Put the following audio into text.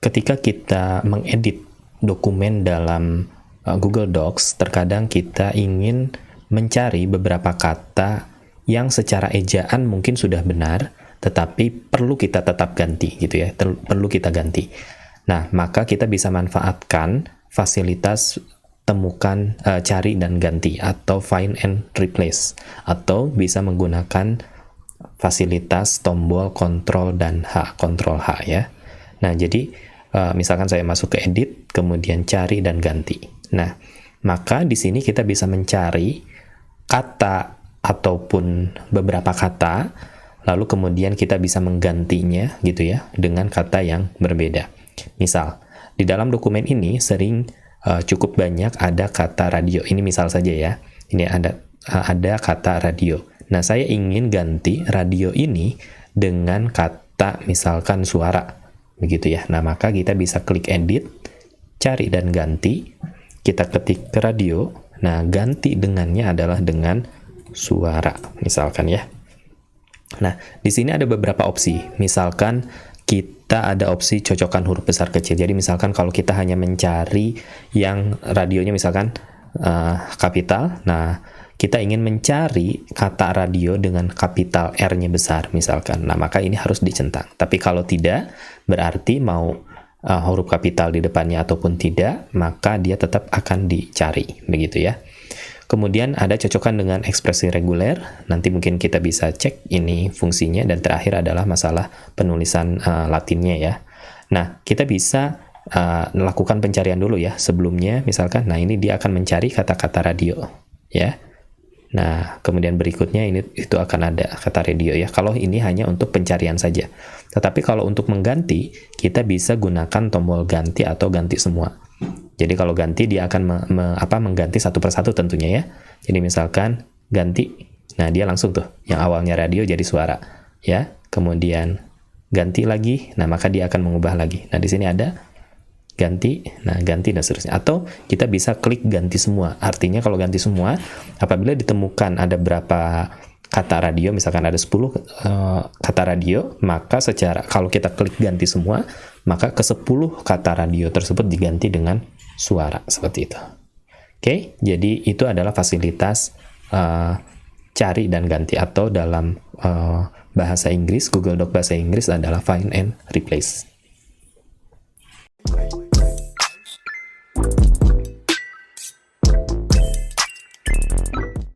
ketika kita mengedit dokumen dalam Google Docs, terkadang kita ingin mencari beberapa kata yang secara ejaan mungkin sudah benar, tetapi perlu kita tetap ganti gitu ya, perlu kita ganti. Nah, maka kita bisa manfaatkan fasilitas temukan, cari dan ganti atau find and replace, atau bisa menggunakan fasilitas tombol Ctrl dan H, Ctrl H ya. Nah, jadi misalkan saya masuk ke edit, kemudian cari dan ganti. Nah, maka di sini kita bisa mencari kata ataupun beberapa kata, lalu kemudian kita bisa menggantinya gitu ya dengan kata yang berbeda. Misal, di dalam dokumen ini sering cukup banyak ada kata radio. Ini misal saja ya. Ini ada kata radio. Nah, saya ingin ganti radio ini dengan kata misalkan suara. Begitu ya. Nah, maka kita bisa klik edit, cari dan ganti. Kita ketik radio. Nah, ganti dengannya adalah dengan suara, misalkan ya. Nah, di sini ada beberapa opsi. Misalkan kita ada opsi cocokkan huruf besar kecil. Jadi misalkan kalau kita hanya mencari yang radionya misalkan kapital, nah kita ingin mencari kata radio dengan kapital R-nya besar misalkan. Nah, maka ini harus dicentang. Tapi kalau tidak, berarti mau huruf kapital di depannya ataupun tidak, maka dia tetap akan dicari, begitu ya. Kemudian ada cocokkan dengan ekspresi reguler, nanti mungkin kita bisa cek ini fungsinya, dan terakhir adalah masalah penulisan Latinnya ya. Nah, kita bisa melakukan pencarian dulu ya sebelumnya, misalkan, nah ini dia akan mencari kata-kata radio ya. Nah, kemudian berikutnya itu akan ada kata radio ya, kalau ini hanya untuk pencarian saja. Tetapi kalau untuk mengganti, kita bisa gunakan tombol ganti atau ganti semua. Jadi kalau ganti dia akan mengganti satu persatu tentunya ya. Jadi misalkan ganti, nah dia langsung tuh yang awalnya radio jadi suara ya. Kemudian ganti lagi, nah maka dia akan mengubah lagi. Nah di sini ada ganti, nah ganti dan seterusnya. Atau kita bisa klik ganti semua. Artinya kalau ganti semua, apabila ditemukan ada berapa kata radio, misalkan ada 10 kata radio, maka kalau kita klik ganti semua, maka ke 10 kata radio tersebut diganti dengan suara, seperti itu. Oke, jadi itu adalah fasilitas cari dan ganti, atau dalam bahasa Inggris, Google Doc bahasa Inggris adalah find and replace.